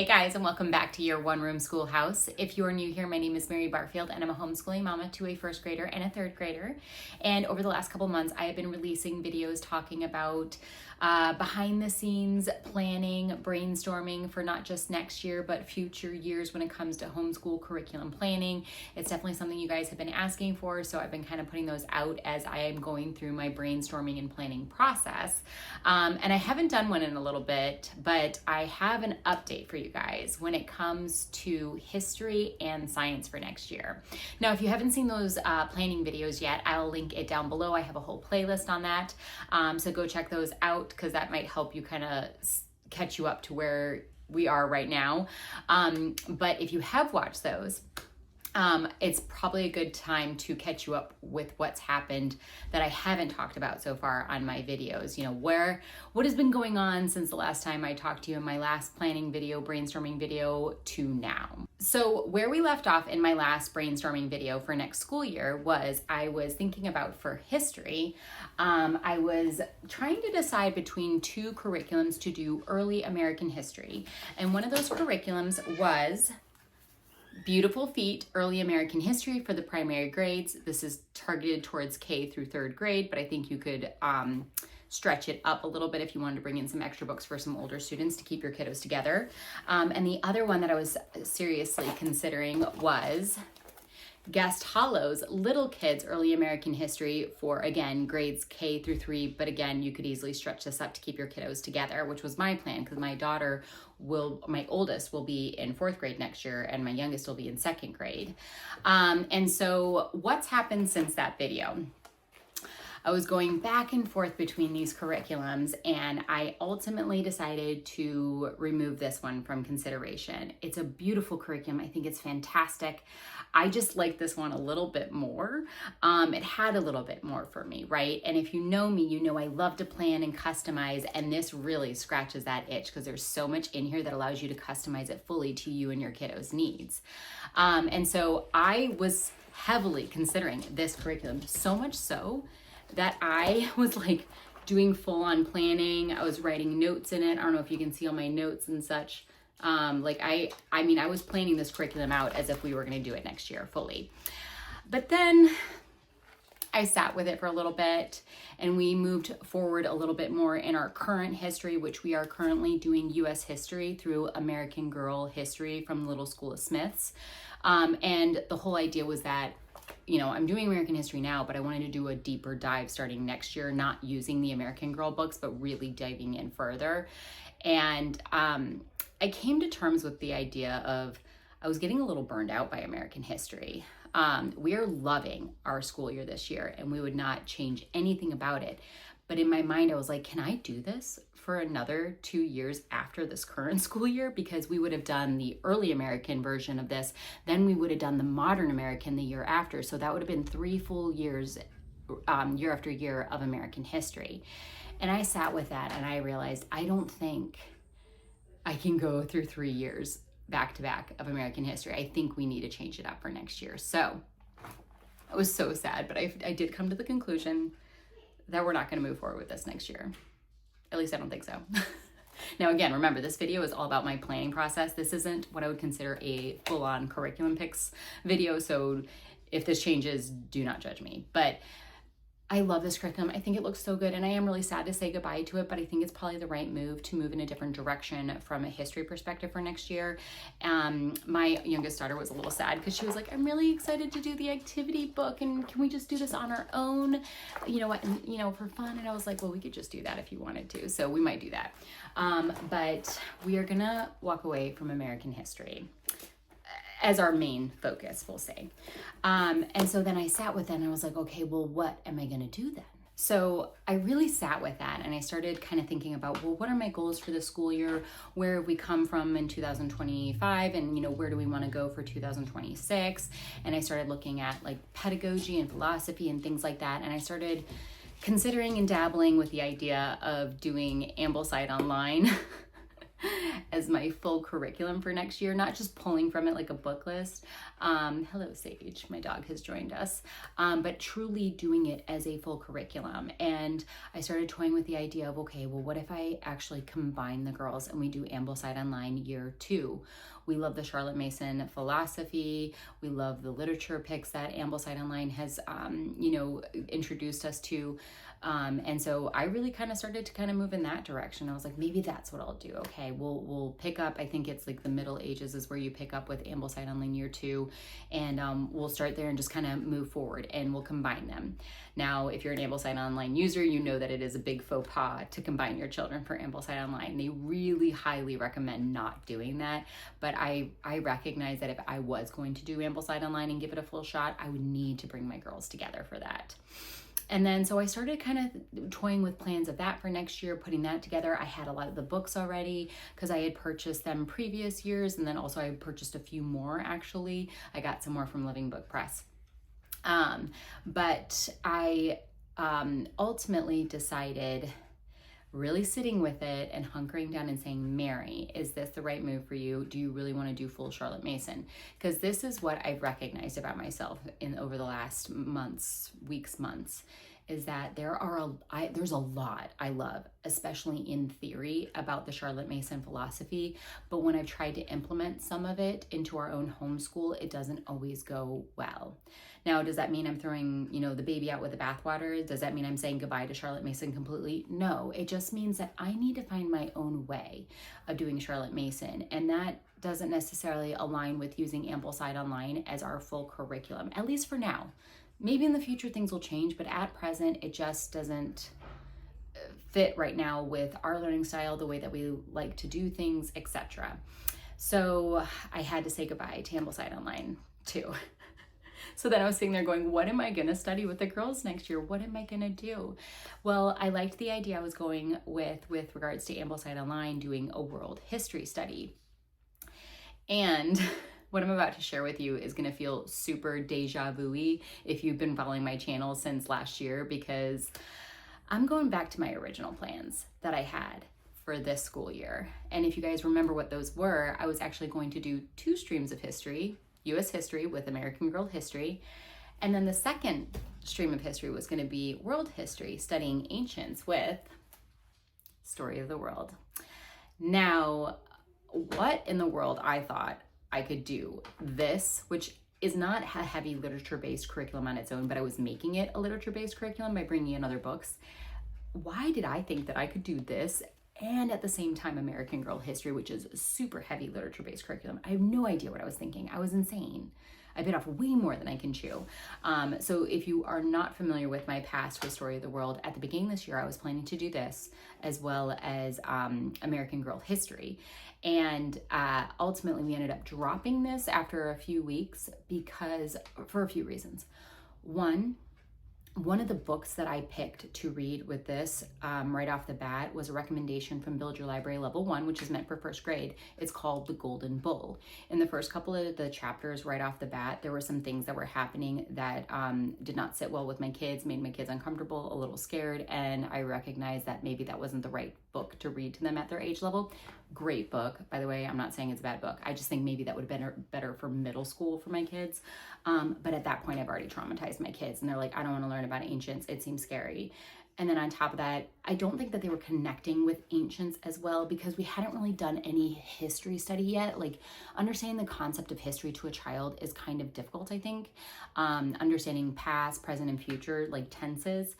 Hey guys, and welcome back to your one room schoolhouse. If you're new here, my name is Mary Barfield and I'm a homeschooling mama to a first grader and a third grader. And over the last couple months, I have been releasing videos talking about behind the scenes planning, brainstorming for not just next year, but future years when it comes to homeschool curriculum planning. It's definitely something you guys have been asking for, so I've been kind of putting those out as I am going through my brainstorming and planning process. And I haven't done one in a little bit, but I have an update for you guys when it comes to history and science for next year. Now, if you haven't seen those planning videos yet, I'll link it down below. I have a whole playlist on that. So go check those out because that might help you kind of catch you up to where we are right now. But if you have watched those, it's probably a good time to catch you up with what's happened that I haven't talked about so far on my videos. You know, what has been going on since the last time I talked to you in my last planning video, brainstorming video to now. So where we left off in my last brainstorming video for next school year was I was thinking about for history, I was trying to decide between two curriculums to do early American history. And one of those curriculums was Beautiful Feet, Early American History for the primary grades. This is targeted towards K through third grade, but I think you could stretch it up a little bit if you wanted to bring in some extra books for some older students to keep your kiddos together. And the other one that I was seriously considering was Guest Hollow's Little Kids Early American History for, again, grades K through 3, but again, you could easily stretch this up to keep your kiddos together, which was my plan because my oldest will be in 4th grade next year and my youngest will be in 2nd grade. And so what's happened since that video? I was going back and forth between these curriculums and I ultimately decided to remove this one from consideration. It's a beautiful curriculum. I think it's fantastic. I just like this one a little bit more. It had a little bit more for me, right? And if you know me, you know I love to plan and customize, and this really scratches that itch because there's so much in here that allows you to customize it fully to you and your kiddos' needs. And so I was heavily considering this curriculum, so much so that I was like doing full-on planning. I was writing notes in it. I don't know if you can see all my notes and such. I was planning this curriculum out as if we were going to do it next year fully. But then I sat with it for a little bit and we moved forward a little bit more in our current history, which we are currently doing U.S. history through American Girl history from Little School of Smiths. And the whole idea was that, you know, I'm doing American history now, but I wanted to do a deeper dive starting next year, not using the American Girl books, but really diving in further. And I came to terms with the idea of I was getting a little burned out by American history. We are loving our school year this year and we would not change anything about it. But in my mind, I was like, can I do this for another 2 years after this current school year? Because we would have done the early American version of this. Then we would have done the modern American the year after. So that would have been 3 full years, year after year of American history. And I sat with that and I realized, I don't think I can go through 3 years back to back of American history. I think we need to change it up for next year. So I was so sad, but I did come to the conclusion that we're not going to move forward with this next year. At least I don't think so. Now, again, remember, this video is all about my planning process. This isn't what I would consider a full-on curriculum picks video. So if this changes, do not judge me. But I love this curriculum. I think it looks so good and I am really sad to say goodbye to it, but I think it's probably the right move to move in a different direction from a history perspective for next year. My youngest daughter was a little sad because she was like, I'm really excited to do the activity book and can we just do this on our own, for fun? And I was like, well, we could just do that if you wanted to. So we might do that. But we are gonna walk away from American history as our main focus, we'll say. And so then I sat with it and I was like, okay, well, what am I gonna do then? So I really sat with that and I started kind of thinking about, well, what are my goals for the school year? Where have we come from in 2025? And, where do we wanna go for 2026? And I started looking at like pedagogy and philosophy and things like that. And I started considering and dabbling with the idea of doing Ambleside online. as my full curriculum for next year, not just pulling from it like a book list. Hello, Sage, my dog has joined us, but truly doing it as a full curriculum. And I started toying with the idea of, okay, well, what if I actually combine the girls and we do Ambleside Online year 2? We love the Charlotte Mason philosophy. We love the literature picks that Ambleside Online has, introduced us to. And so I really kind of started to kind of move in that direction. I was like, maybe that's what I'll do. Okay, we'll pick up, I think it's like the Middle Ages is where you pick up with Ambleside Online year 2. And we'll start there and just kind of move forward and we'll combine them. Now, if you're an Ambleside Online user, you know that it is a big faux pas to combine your children for Ambleside Online. They really highly recommend not doing that. But I recognize that if I was going to do Ambleside Online and give it a full shot, I would need to bring my girls together for that. And then so I started kind of toying with plans of that for next year, putting that together. I had a lot of the books already because I had purchased them previous years. And then also I purchased a few more, actually. I got some more from Living Book Press. But I ultimately decided, really sitting with it and hunkering down and saying, Mary, is this the right move for you? Do you really want to do full Charlotte Mason? Because this is what I've recognized about myself over the last months, is that there's a lot I love, especially in theory, about the Charlotte Mason philosophy. But when I've tried to implement some of it into our own homeschool, it doesn't always go well. Now, does that mean I'm throwing, the baby out with the bathwater? Does that mean I'm saying goodbye to Charlotte Mason completely? No, it just means that I need to find my own way of doing Charlotte Mason. And that doesn't necessarily align with using Ambleside Online as our full curriculum, at least for now. Maybe in the future things will change, but at present, it just doesn't fit right now with our learning style, the way that we like to do things, etc. So I had to say goodbye to Ambleside Online too. So then I was sitting there going, what am I going to study with the girls next year? What am I going to do? Well, I liked the idea I was going with regards to Ambleside Online doing a world history study. And what I'm about to share with you is going to feel super deja vu-y if you've been following my channel since last year, because I'm going back to my original plans that I had for this school year. And if you guys remember what those were, I was actually going to do 2 streams of history, U.S. history with American Girl history. And then the second stream of history was going to be world history, studying ancients with Story of the World. Now, what in the world I thought I could do this, which is not a heavy literature-based curriculum on its own, but I was making it a literature-based curriculum by bringing in other books. Why did I think that I could do this and at the same time American Girl history, which is a super heavy literature-based curriculum? I have no idea what I was thinking. I was insane. I bit off way more than I can chew. So if you are not familiar with my past with Story of the World, at the beginning of this year, I was planning to do this as well as American Girl history. And ultimately we ended up dropping this after a few weeks for a few reasons. One of the books that I picked to read with this right off the bat was a recommendation from Build Your Library Level 1, which is meant for first grade. It's called The Golden Bull. In the first couple of the chapters right off the bat, there were some things that were happening that did not sit well with my kids, made my kids uncomfortable, a little scared, and I recognized that maybe that wasn't the right book to read to them at their age level. Great book, by the way. I'm not saying it's a bad book. I just think maybe that would have been better for middle school for my kids. But at that point, I've already traumatized my kids, and they're like, I don't want to learn about ancients. It seems scary. And then on top of that, I don't think that they were connecting with ancients as well because we hadn't really done any history study yet. Like, understanding the concept of history to a child is kind of difficult, I think. Understanding past, present, and future, like tenses.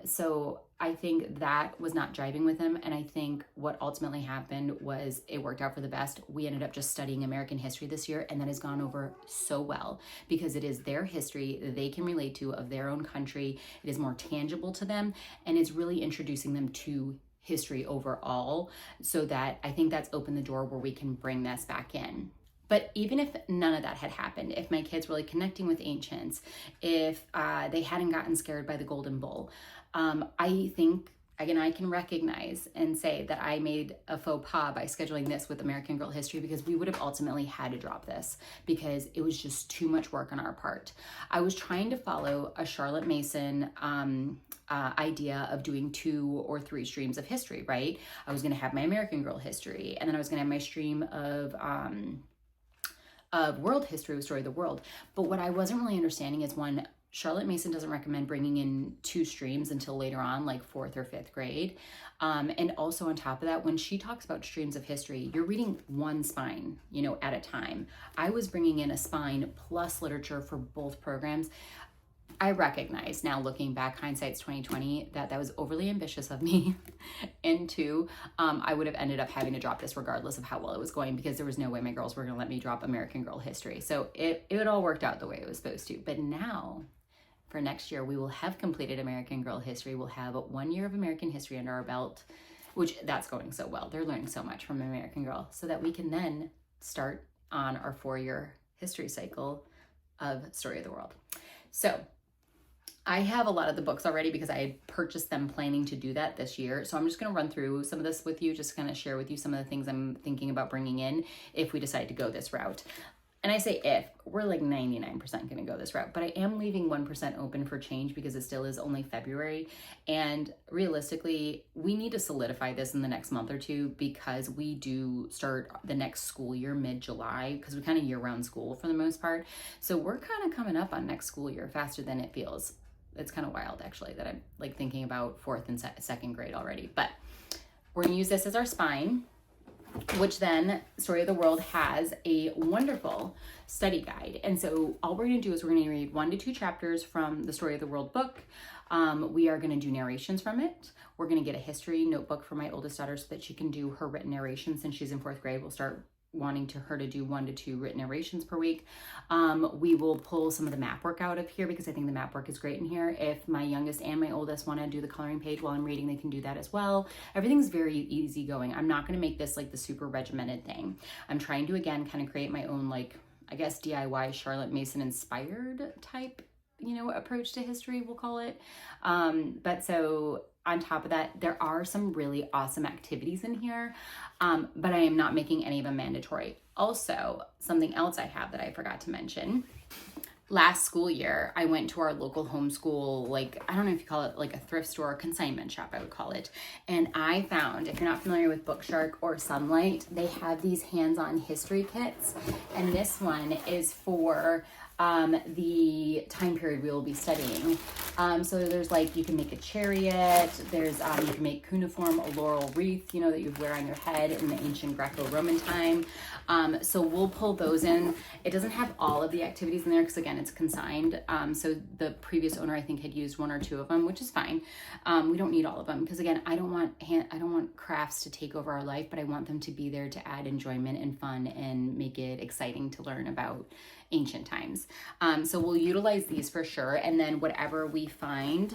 So I think that was not driving with them. And I think what ultimately happened was it worked out for the best. We ended up just studying American history this year, and that has gone over so well because it is their history they can relate to of their own country. It is more tangible to them, and it's really introducing them to history overall, so that I think that's opened the door where we can bring this back in. But even if none of that had happened, if my kids were really connecting with ancients, if they hadn't gotten scared by the Golden Bull, I think again, I can recognize and say that I made a faux pas by scheduling this with American Girl History, because we would have ultimately had to drop this because it was just too much work on our part. I was trying to follow a Charlotte Mason idea of doing 2 or 3 streams of history, right? I was going to have my American Girl History, and then I was going to have my stream of world history with Story of the World. But what I wasn't really understanding is, one, Charlotte Mason doesn't recommend bringing in 2 streams until later on, like 4th or 5th grade. And also on top of that, when she talks about streams of history, you're reading one spine, at a time. I was bringing in a spine plus literature for both programs. I recognize now, looking back, hindsight's 2020, that was overly ambitious of me. And 2, I would have ended up having to drop this regardless of how well it was going, because there was no way my girls were going to let me drop American Girl History. So it all worked out the way it was supposed to. But now, for next year, we will have completed American Girl History. We'll have 1 year of American history under our belt, which that's going so well. They're learning so much from American Girl, so that we can then start on our 4-year history cycle of Story of the World. So I have a lot of the books already because I had purchased them planning to do that this year. So I'm just going to run through some of this with you, just kind of share with you some of the things I'm thinking about bringing in if we decide to go this route. And I say if, we're like 99% going to go this route, but I am leaving 1% open for change because it still is only February. And realistically, we need to solidify this in the next month or 2, because we do start the next school year mid-July, because we kind of year-round school for the most part. So we're kind of coming up on next school year faster than it feels. It's kind of wild, actually, that I'm like thinking about 4th and 2nd grade already. But we're going to use this as our spine, which then Story of the World has a wonderful study guide. And so all we're going to do is we're going to read 1 to 2 chapters from the Story of the World book. We are going to do narrations from it. We're going to get a history notebook for my oldest daughter so that she can do her written narration. Since she's in 4th grade, we'll start wanting her to do 1 to 2 written narrations per week. We will pull some of the map work out of here, because I think the map work is great in here. If my youngest and my oldest want to do the coloring page while I'm reading, they can do that as well. Everything's very easy going. I'm not going to make this like the super regimented thing. I'm trying to, again, kind of create my own, like, I guess, DIY Charlotte Mason inspired type, approach to history, we'll call it. But so on top of that, there are some really awesome activities in here, but I am not making any of them mandatory. Also, something else I have that I forgot to mention. Last school year, I went to our local homeschool, like, I don't know if you call it like a thrift store or consignment shop, I would call it. And I found, if you're not familiar with Bookshark or Sunlight, they have these hands-on history kits. And this one is for the time period we will be studying. So there's like, you can make a chariot, there's, you can make cuneiform, a laurel wreath, that you wear on your head in the ancient Greco-Roman time. So we'll pull those in. It doesn't have all of the activities in there because, again, it's consigned. So the previous owner, I think, had used 1 or 2 of them, which is fine. We don't need all of them because, again, I don't want crafts to take over our life, but I want them to be there to add enjoyment and fun and make it exciting to learn about ancient times. So we'll utilize these for sure. And then whatever we find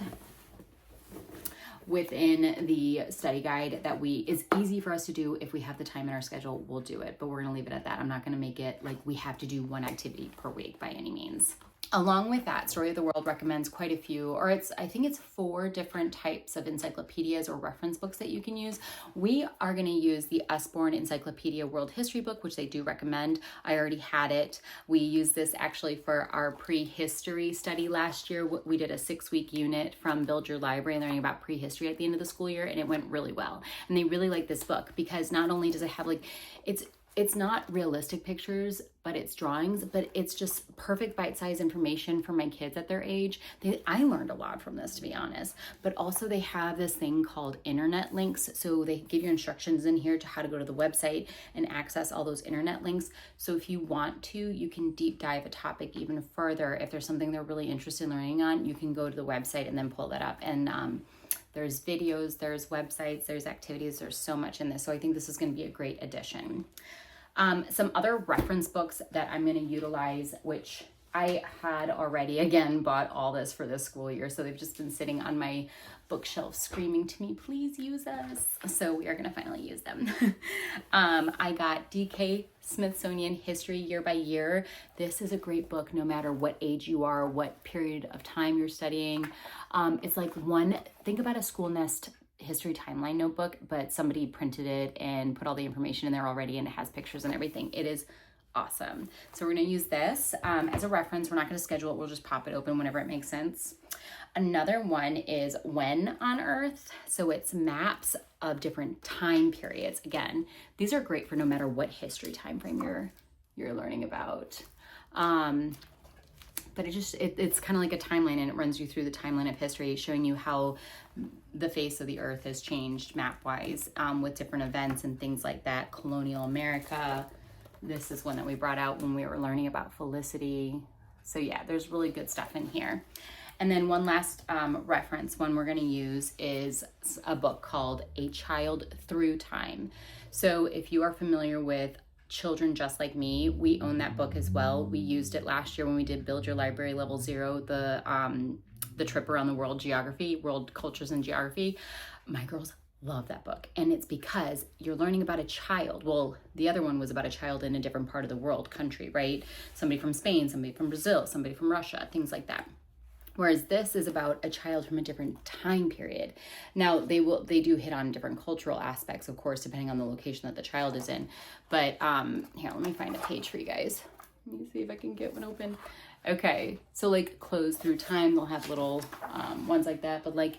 within the study guide that is easy for us to do, if we have the time in our schedule, we'll do it. But we're going to leave it at that. I'm not going to make it like we have to do 1 activity per week by any means. Along with that, Story of the World recommends quite a few, or I think it's 4 different types of encyclopedias or reference books that you can use. We are going to use the Usborne Encyclopedia World History book, which they do recommend. I already had it. We used this actually for our prehistory study last year. We did a 6-week unit from Build Your Library, learning about prehistory at the end of the school year, and it went really well. And they really like this book because not only does it have it's not realistic pictures, but it's drawings, but it's just perfect bite-sized information for my kids at their age. I learned a lot from this, to be honest, but also they have this thing called internet links. So they give you instructions in here to how to go to the website and access all those internet links. So if you want to, you can deep dive a topic even further. If there's something they're really interested in learning on, you can go to the website and then pull that up. And there's videos, there's websites, there's activities, there's so much in this. So I think this is going to be a great addition. Some other reference books that I'm going to utilize, which I had already, again, bought all this for this school year. So they've just been sitting on my bookshelf screaming to me, please use us. So we are going to finally use them. I got D.K. Smithsonian History Year by Year. This is a great book no matter what age you are, what period of time you're studying. It's like think about a school nest history timeline notebook, but somebody printed it and put all the information in there already, and it has pictures and everything. It is awesome. So we're going to use this as a reference. We're not going to schedule it. We'll just pop it open whenever it makes sense. Another one is When on Earth. So it's maps of different time periods. Again, these are great for no matter what history time frame you're learning about. But it's kind of like a timeline, and it runs you through the timeline of history, showing you how the face of the earth has changed map-wise with different events and things like that. Colonial America. This is one that we brought out when we were learning about Felicity. So yeah, there's really good stuff in here. And then one last reference one we're going to use is a book called A Child Through Time. So if you are familiar with Children Just Like Me, we own that book as well. We used it last year when we did Build Your Library Level 0, the trip around the world geography, world cultures and geography. My girls love that book, and it's because you're learning about a child. Well, the other one was about a child in a different part of the world, country, right? Somebody from Spain, somebody from Brazil, somebody from Russia, things like that. Whereas this is about a child from a different time period. Now they do hit on different cultural aspects, of course, depending on the location that the child is in. But here, let me find a page for you guys. Let me see if I can get one open. Okay, so like Clothes Through Time, they'll have little ones like that. But like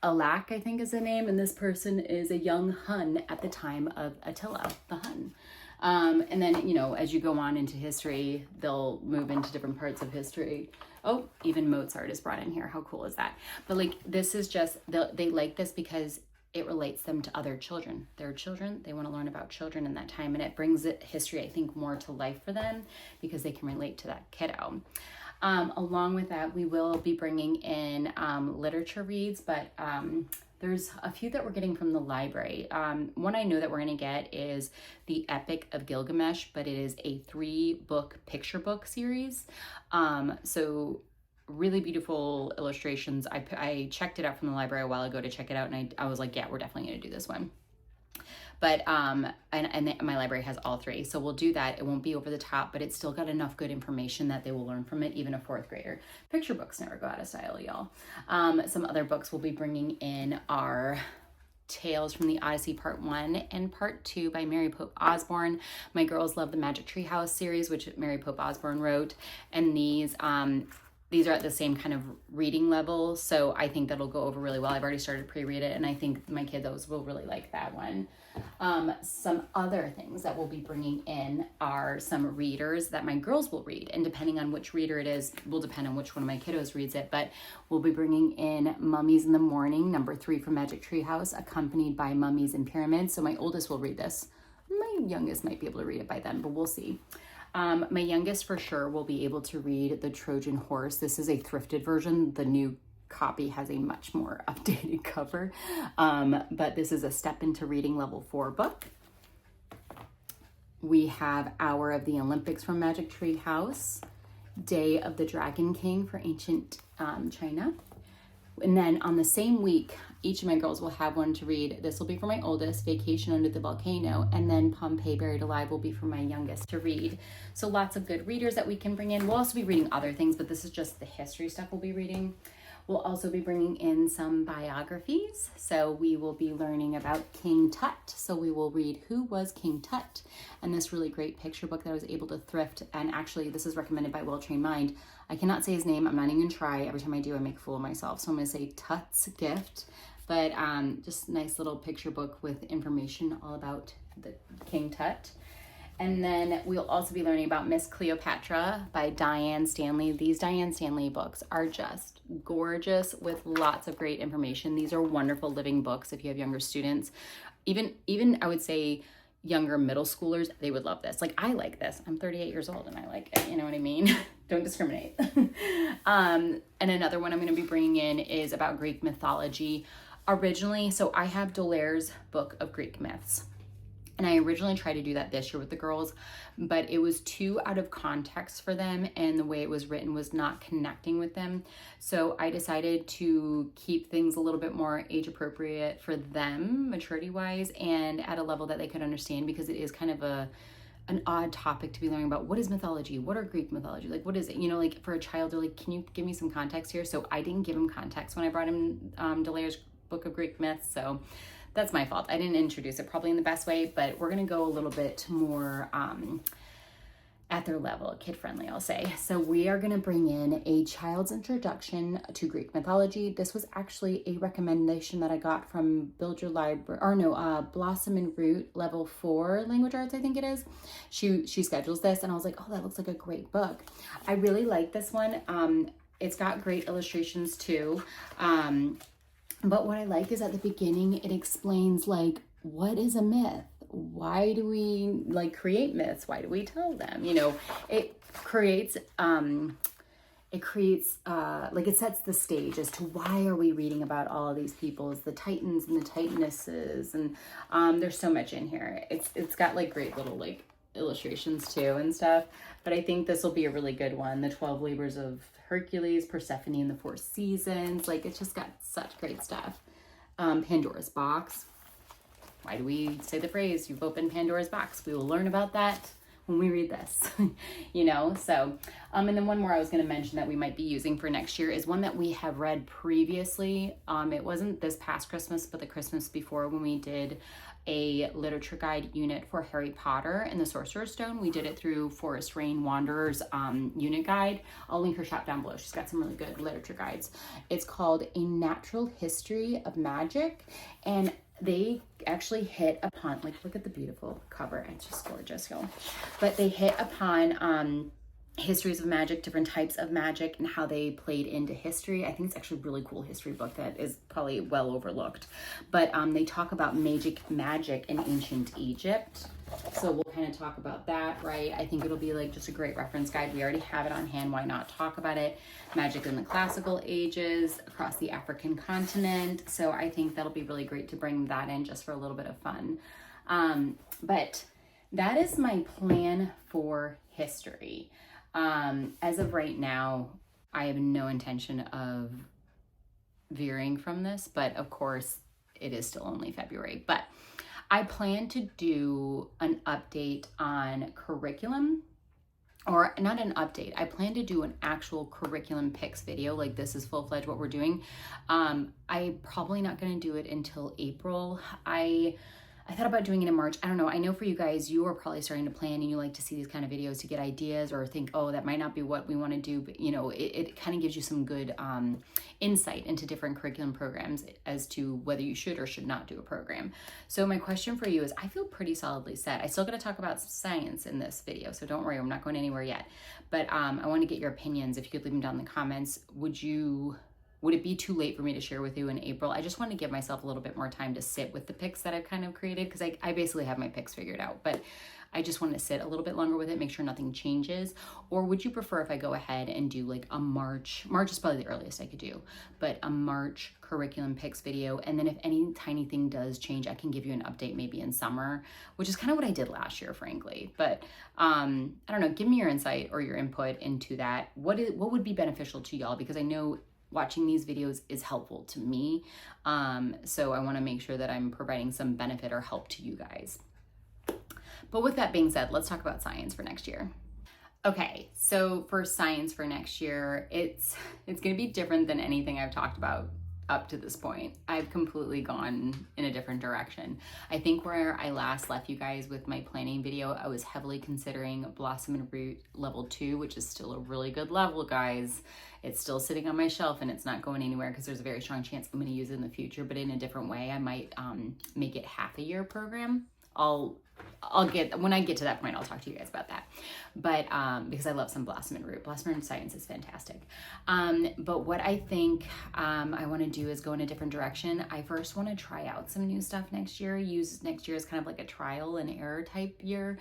Alak, I think is the name, and this person is a young Hun at the time of Attila the Hun. And then, you know, as you go on into history, they'll move into different parts of history. Oh, even Mozart is brought in here. How cool is that? But like, this is just, they like this because it relates them to other children. They're children. They want to learn about children in that time. And it brings history, I think, more to life for them because they can relate to that kiddo. Along with that, we will be bringing in literature reads, but there's a few that we're getting from the library. One I know that we're going to get is the Epic of Gilgamesh, but it is a 3-book picture book series. So really beautiful illustrations. I checked it out from the library a while ago to check it out, and I was like, yeah, we're definitely going to do this one. But, and my library has all 3. So we'll do that. It won't be over the top, but it's still got enough good information that they will learn from it, even a 4th grader. Picture books never go out of style, y'all. Some other books we'll be bringing in are Tales from the Odyssey Part 1 and Part 2 by Mary Pope Usborne. My girls love the Magic Tree House series, which Mary Pope Usborne wrote. And these are at the same kind of reading level. So I think that'll go over really well. I've already started to pre-read it, and I think my kiddos will really like that one. Some other things that we'll be bringing in are some readers that my girls will read, and depending on which reader it is will depend on which one of my kiddos reads it, but we'll be bringing in Mummies in the Morning, number 3 from Magic Tree House, accompanied by Mummies and Pyramids. So my oldest will read this. My youngest might be able to read it by then, but we'll see. My youngest for sure will be able to read The Trojan Horse. This is a thrifted version. The new copy has a much more updated cover, but this is a Step Into Reading Level 4 book. We have Hour of the Olympics from Magic Tree House, Day of the Dragon King for Ancient China. And then on the same week, each of my girls will have one to read. This will be for my oldest, Vacation Under the Volcano, and then Pompeii Buried Alive will be for my youngest to read. So lots of good readers that we can bring in. We'll also be reading other things, but this is just the history stuff we'll be reading. We'll also be bringing in some biographies. So we will be learning about King Tut. So we will read Who Was King Tut? And this really great picture book that I was able to thrift. And actually, this is recommended by Well Trained Mind. I cannot say his name. I'm not even gonna try. Every time I do, I make a fool of myself. So I'm gonna say Tut's Gift. But just a nice little picture book with information all about the King Tut. And then we'll also be learning about Miss Cleopatra by Diane Stanley. These Diane Stanley books are just gorgeous with lots of great information. These are wonderful living books if you have younger students. Even I would say younger middle schoolers, they would love this. Like, I like this. I'm 38 years old and I like it. You know what I mean? Don't discriminate. And another one I'm going to be bringing in is about Greek mythology. Originally, so I have Dolaire's book of Greek myths. And I originally tried to do that this year with the girls, but it was too out of context for them, and the way it was written was not connecting with them. So I decided to keep things a little bit more age appropriate for them, maturity wise, and at a level that they could understand, because it is kind of an odd topic to be learning about. What is mythology? What are Greek mythology? Like, what is it? You know, like for a child, they're like, can you give me some context here? So I didn't give him context when I brought him Dolaire's book of Greek myths. So that's my fault. I didn't introduce it probably in the best way, but we're going to go a little bit more at their level, kid-friendly, I'll say. So we are going to bring in a child's introduction to Greek mythology. This was actually a recommendation that I got from Build Your Library, or no, Blossom and Root level 4 language arts, I think it is. She schedules this, and I was like, oh, that looks like a great book. I really like this one. It's got great illustrations too. But what I like is at the beginning, it explains like, what is a myth? Why do we like create myths? Why do we tell them? You know, it creates like it sets the stage as to why are we reading about all of these peoples, the titans and the titanesses, and there's so much in here. It's got like great little like illustrations too and stuff. But I think this will be a really good one. The 12 labors of Hercules, Persephone and the 4 seasons. Like it's just got such great stuff. Pandora's box. Why do we say the phrase, you've opened Pandora's box? We will learn about that when we read this, you know? So, and then one more I was going to mention that we might be using for next year is one that we have read previously. It wasn't this past Christmas, but the Christmas before when we did a literature guide unit for Harry Potter and the Sorcerer's Stone. We did it through Forest Rain Wanderers unit guide. I'll link her shop down below. She's got some really good literature guides. It's called A Natural History of Magic, and they actually hit upon, like, look at the beautiful cover. It's just gorgeous, y'all. But they hit upon histories of magic, different types of magic, and how they played into history. I think it's actually a really cool history book that is probably well overlooked. But they talk about magic in ancient Egypt. So we'll kind of talk about that, right? I think it'll be like just a great reference guide. We already have it on hand. Why not talk about it? Magic in the classical ages, across the African continent. So I think that'll be really great to bring that in just for a little bit of fun. But that is my plan for history. As of right now, I have no intention of veering from this, but of course it is still only February. But I plan to do an update on curriculum, or not an update. I plan to do an actual curriculum picks video, like this is full-fledged what we're doing. I'm probably not going to do it until April. I thought about doing it in March. I don't know. I know for you guys, you are probably starting to plan and you like to see these kind of videos to get ideas or think, oh, that might not be what we want to do. But, you know, it kind of gives you some good insight into different curriculum programs as to whether you should or should not do a program. So my question for you is, I feel pretty solidly set. I still got to talk about science in this video, so don't worry, I'm not going anywhere yet. But I want to get your opinions. If you could leave them down in the comments, would it be too late for me to share with you in April? I just want to give myself a little bit more time to sit with the picks that I've kind of created, because I basically have my picks figured out, but I just want to sit a little bit longer with it, make sure nothing changes. Or would you prefer if I go ahead and do like a March is probably the earliest I could do, but a March curriculum picks video. And then if any tiny thing does change, I can give you an update maybe in summer, which is kind of what I did last year, frankly. But I don't know, give me your insight or your input into that. What would be beneficial to y'all? Because I know watching these videos is helpful to me. So I want to make sure that I'm providing some benefit or help to you guys. But with that being said, let's talk about science for next year. Okay, so for science for next year, it's going to be different than anything I've talked about up to this point. I've completely gone in a different direction. I think where I last left you guys with my planning video, I was heavily considering Blossom and Root level 2, which is still a really good level, guys. It's still sitting on my shelf and it's not going anywhere because there's a very strong chance I'm going to use it in the future, but in a different way. I might make it half a year program. When I get to that point, I'll talk to you guys about that. But because I love some Blossom and Root. Blossom and Science is fantastic. But what I think I want to do is go in a different direction. I first want to try out some new stuff next year. Use next year as kind of like a trial and error type year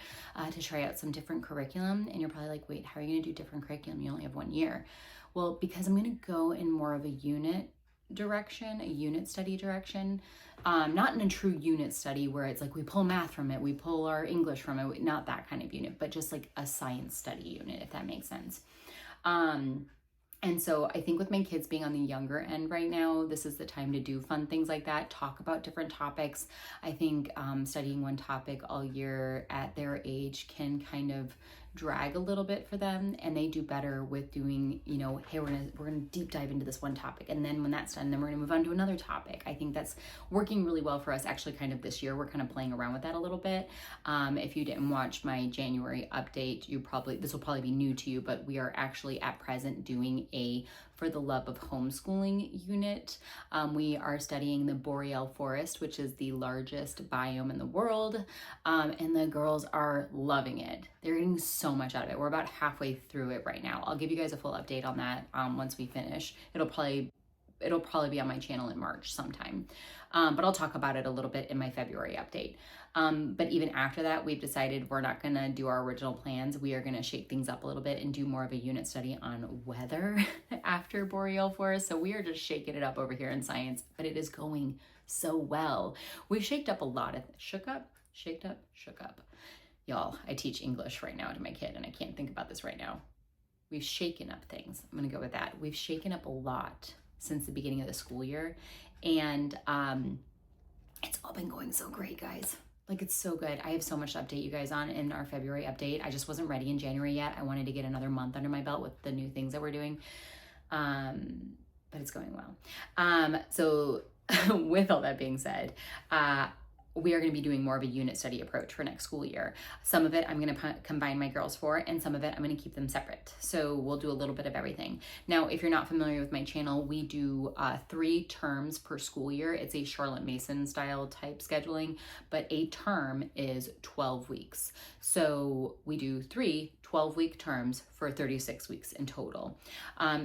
to try out some different curriculum. And you're probably like, wait, how are you going to do different curriculum? You only have 1 year. Well, because I'm going to go in more of a unit direction, a unit study direction. Not in a true unit study where it's like we pull math from it, we pull our English from it, not that kind of unit, but just like a science study unit, if that makes sense. And so I think with my kids being on the younger end right now, this is the time to do fun things like that, talk about different topics. I think studying one topic all year at their age can kind of drag a little bit for them, and they do better with doing, you know, hey, we're gonna deep dive into this one topic, and then when that's done, then we're gonna move on to another topic. I think that's working really well for us. Actually, kind of this year, we're kind of playing around with that a little bit. If you didn't watch my January update, this will probably be new to you, but we are actually at present doing a For the Love of Homeschooling unit. We are studying the boreal forest, which is the largest biome in the world, and the girls are loving it. They're getting so much out of it. We're about halfway through it right now. I'll give you guys a full update on that once we finish. It'll probably be on my channel in March sometime, but I'll talk about it a little bit in my February update. But even after that, we've decided we're not going to do our original plans. We are going to shake things up a little bit and do more of a unit study on weather after boreal forest. So we are just shaking it up over here in science, but it is going so well. We've shaked up a lot of shook up. Y'all, I teach English right now to my kid, and I can't think about this right now. We've shaken up things. I'm going to go with that. We've shaken up a lot since the beginning of the school year, and it's all been going so great, guys. Like, it's so good. I have so much to update you guys on in our February update. I just wasn't ready in January yet. I wanted to get another month under my belt with the new things that we're doing, but it's going well. So with all that being said, we are going to be doing more of a unit study approach for next school year. Some of it I'm going to combine my girls for, and some of it I'm going to keep them separate. So we'll do a little bit of everything. Now, if you're not familiar with my channel, we do 3 terms per school year. It's a Charlotte Mason style type scheduling, but a term is 12 weeks. So we do 3 12-week terms for 36 weeks in total.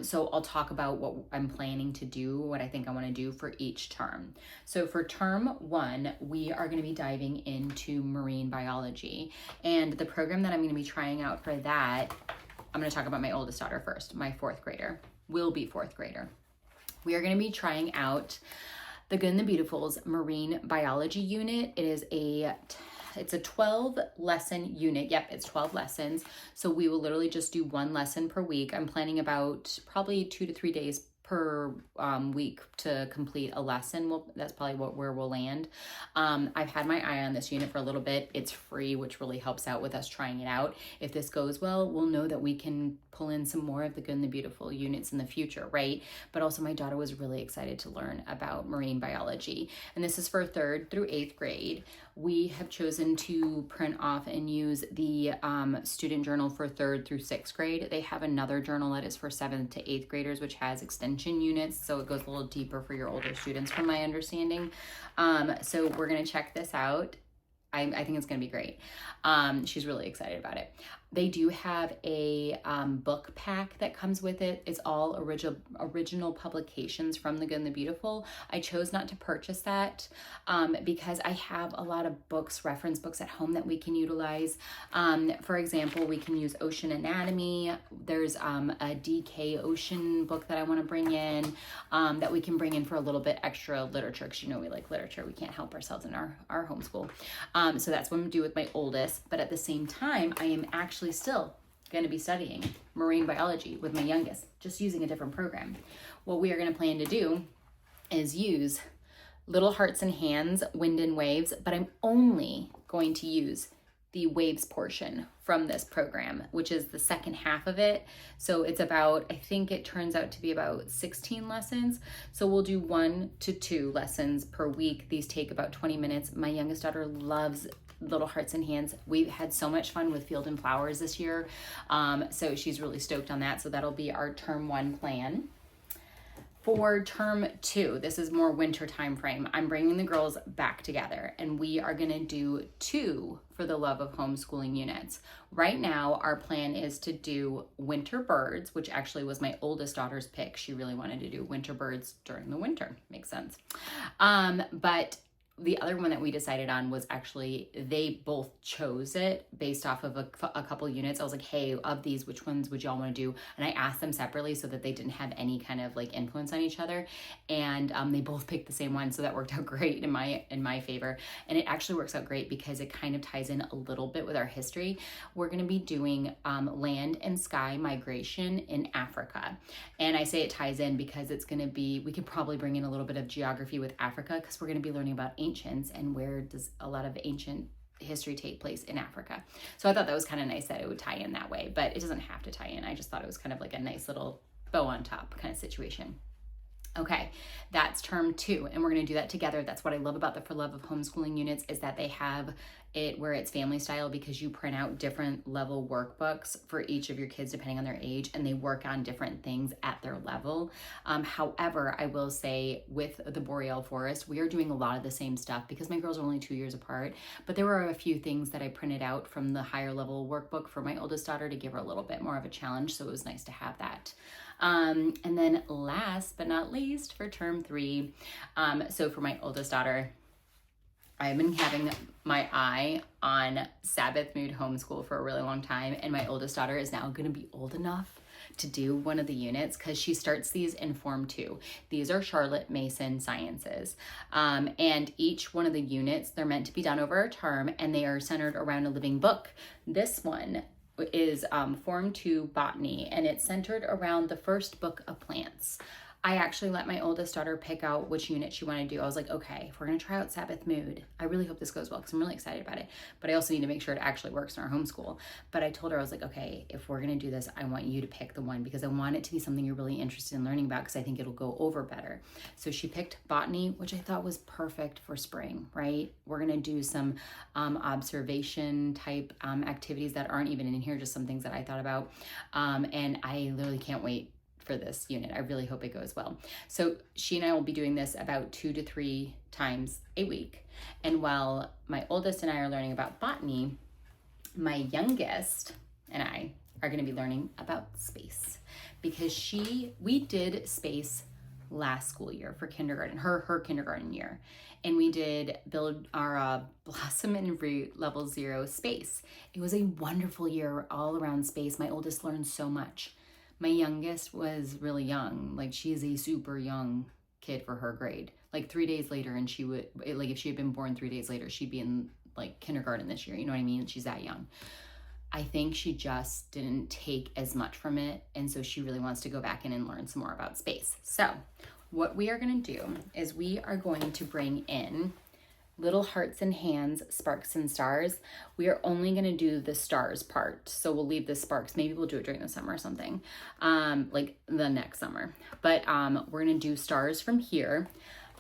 So I'll talk about what I'm planning to do, what I think I want to do for each term. So for term 1, we are going to be diving into marine biology. And the program that I'm going to be trying out for that, I'm going to talk about my oldest daughter first, my 4th grader, will be 4th grader. We are going to be trying out the Good and the Beautiful's marine biology unit. It's a 12 lesson unit. Yep, it's 12 lessons. So we will literally just do 1 lesson per week. I'm planning about probably 2 to 3 days per week to complete a lesson. That's probably where we'll land. I've had my eye on this unit for a little bit. It's free, which really helps out with us trying it out. If this goes well, we'll know that we can pull in some more of the Good and the Beautiful units in the future, right? But also my daughter was really excited to learn about marine biology. And this is for 3rd through 8th grade. We have chosen to print off and use the student journal for 3rd through 6th grade. They have another journal that is for 7th to 8th graders, which has extension units. So it goes a little deeper for your older students from my understanding. So we're gonna check this out. I think it's gonna be great. She's really excited about it. They do have a book pack that comes with it. It's all original publications from the Good and the Beautiful. I chose not to purchase that because I have a lot of books, reference books at home that we can utilize. For example, we can use Ocean Anatomy. There's a DK Ocean book that I want to bring in that we can bring in for a little bit extra literature, because you know we like literature. We can't help ourselves in our homeschool. So that's what I'm going to do with my oldest. But at the same time, I am actually still going to be studying marine biology with my youngest, just using a different program. What we are going to plan to do is use Little Hearts and Hands, Wind and Waves, but I'm only going to use the waves portion from this program, which is the second half of it. So it's about, I think it turns out to be about 16 lessons. So we'll do 1 to 2 lessons per week. These take about 20 minutes. My youngest daughter loves Little Hearts and Hands. We've had so much fun with Field and Flowers this year. So she's really stoked on that. So that'll be our term 1 plan. For term 2, this is more winter time frame. I'm bringing the girls back together, and we are going to do 2 For the Love of Homeschooling units. Right now, our plan is to do Winter Birds, which actually was my oldest daughter's pick. She really wanted to do Winter Birds during the winter. Makes sense. But the other one that we decided on was actually, they both chose it based off of a couple units. I was like, hey, of these, which ones would y'all want to do? And I asked them separately so that they didn't have any kind of like influence on each other. And they both picked the same one. So that worked out great in my favor. And it actually works out great because it kind of ties in a little bit with our history. We're going to be doing land and sky migration in Africa. And I say it ties in because it's going to be, we could probably bring in a little bit of geography with Africa, because we're going to be learning about ancients and where does a lot of ancient history take place in Africa. So I thought that was kind of nice that it would tie in that way, but it doesn't have to tie in. I just thought it was kind of like a nice little bow on top kind of situation. Okay, that's term 2, and we're going to do that together. That's what I love about the For Love of Homeschooling units, is that they have it where it's family style, because you print out different level workbooks for each of your kids depending on their age, and they work on different things at their level. However, I will say with the Boreal Forest, we are doing a lot of the same stuff because my girls are only 2 years apart, but there were a few things that I printed out from the higher level workbook for my oldest daughter to give her a little bit more of a challenge, so it was nice to have that. And then last but not least, for term 3, so for my oldest daughter, I've been having my eye on Sabbath Mood Homeschool for a really long time, and my oldest daughter is now going to be old enough to do one of the units because she starts these in Form 2. These are Charlotte Mason Sciences, and each one of the units, they're meant to be done over a term, and they are centered around a living book. This one is Form 2 Botany, and it's centered around the first book of plants. I actually let my oldest daughter pick out which unit she wanted to do. I was like, okay, if we're going to try out Sabbath Mood, I really hope this goes well because I'm really excited about it. But I also need to make sure it actually works in our homeschool. But I told her, I was like, okay, if we're going to do this, I want you to pick the one because I want it to be something you're really interested in learning about because I think it'll go over better. So she picked Botany, which I thought was perfect for spring, right? We're going to do some observation type activities that aren't even in here, just some things that I thought about. And I literally can't wait for this unit. I really hope it goes well. So she and I will be doing this about 2 to 3 times a week. And while my oldest and I are learning about botany, my youngest and I are going to be learning about space because we did space last school year for kindergarten, her kindergarten year. And we did build our Blossom and Root Level 0 space. It was a wonderful year all around space. My oldest learned so much. My youngest was really young. Like, she is a super young kid for her grade. Like 3 days later, and she would, like, if she had been born 3 days later, she'd be in like kindergarten this year. You know what I mean? She's that young. I think she just didn't take as much from it. And so she really wants to go back in and learn some more about space. So what we are going to do is we are going to bring in Little Hearts and Hands, Sparks and Stars. We are only going to do the stars part. So we'll leave the sparks. Maybe we'll do it during the summer or something, like the next summer. But we're going to do stars from here.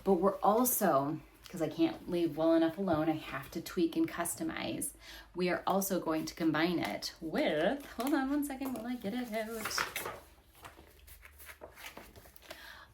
But we're also, because I can't leave well enough alone, I have to tweak and customize. We are also going to combine it with, hold on one second while I get it out.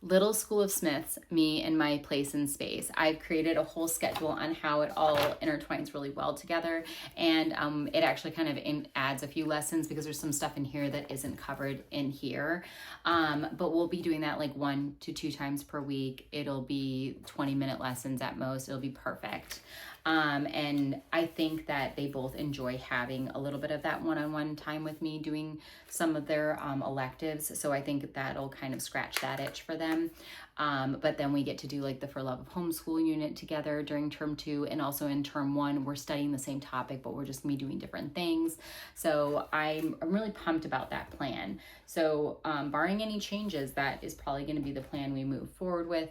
Little School of Smiths, Me and My Place in Space. I've created a whole schedule on how it all intertwines really well together, and it actually kind of adds a few lessons because there's some stuff in here that isn't covered in here, but we'll be doing that like 1 to 2 times per week. It'll be 20-minute lessons at most. It'll be perfect. And I think that they both enjoy having a little bit of that one-on-one time with me doing some of their electives. So I think that'll kind of scratch that itch for them. But then we get to do like the For Love of Homeschool unit together during term 2. And also in term 1, we're studying the same topic, but we're just me doing different things. So I'm really pumped about that plan. So barring any changes, that is probably going to be the plan we move forward with.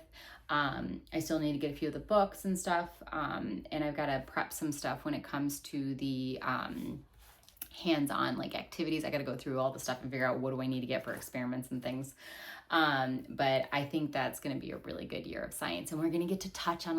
I still need to get a few of the books and stuff, and I've got to prep some stuff when it comes to the hands-on like activities. I got to go through all the stuff and figure out what do I need to get for experiments and things. But I think that's going to be a really good year of science, and we're going to get to touch on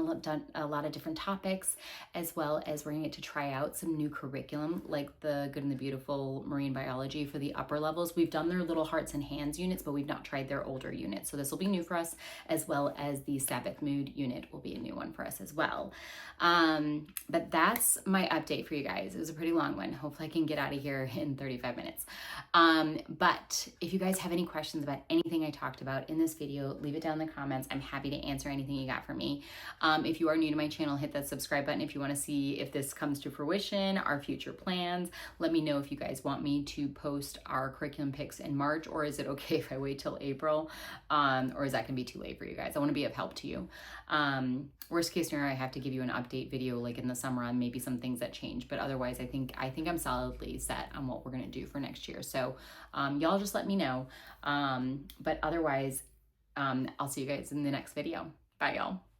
a lot of different topics, as well as we're going to get to try out some new curriculum like the Good and the Beautiful marine biology for the upper levels. We've done their Little Hearts and Hands units, but we've not tried their older units. So this will be new for us, as well as the Sabbath Mood unit will be a new one for us as well. But that's my update for you guys. It was a pretty long one. Hopefully I can get out of here in 35 minutes. But if you guys have any questions about anything I talked about in this video, leave it down in the comments. I'm happy to answer anything you got for me. If you are new to my channel, hit that subscribe button if you want to see if this comes to fruition, our future plans. Let me know if you guys want me to post our curriculum picks in March, or is it okay if I wait till April? Or is that gonna be too late for you guys? I want to be of help to you. Worst case scenario, I have to give you an update video like in the summer on maybe some things that change, but otherwise I think I'm solidly set on what we're gonna do for next year. So y'all just let me know. But otherwise, I'll see you guys in the next video. Bye, y'all.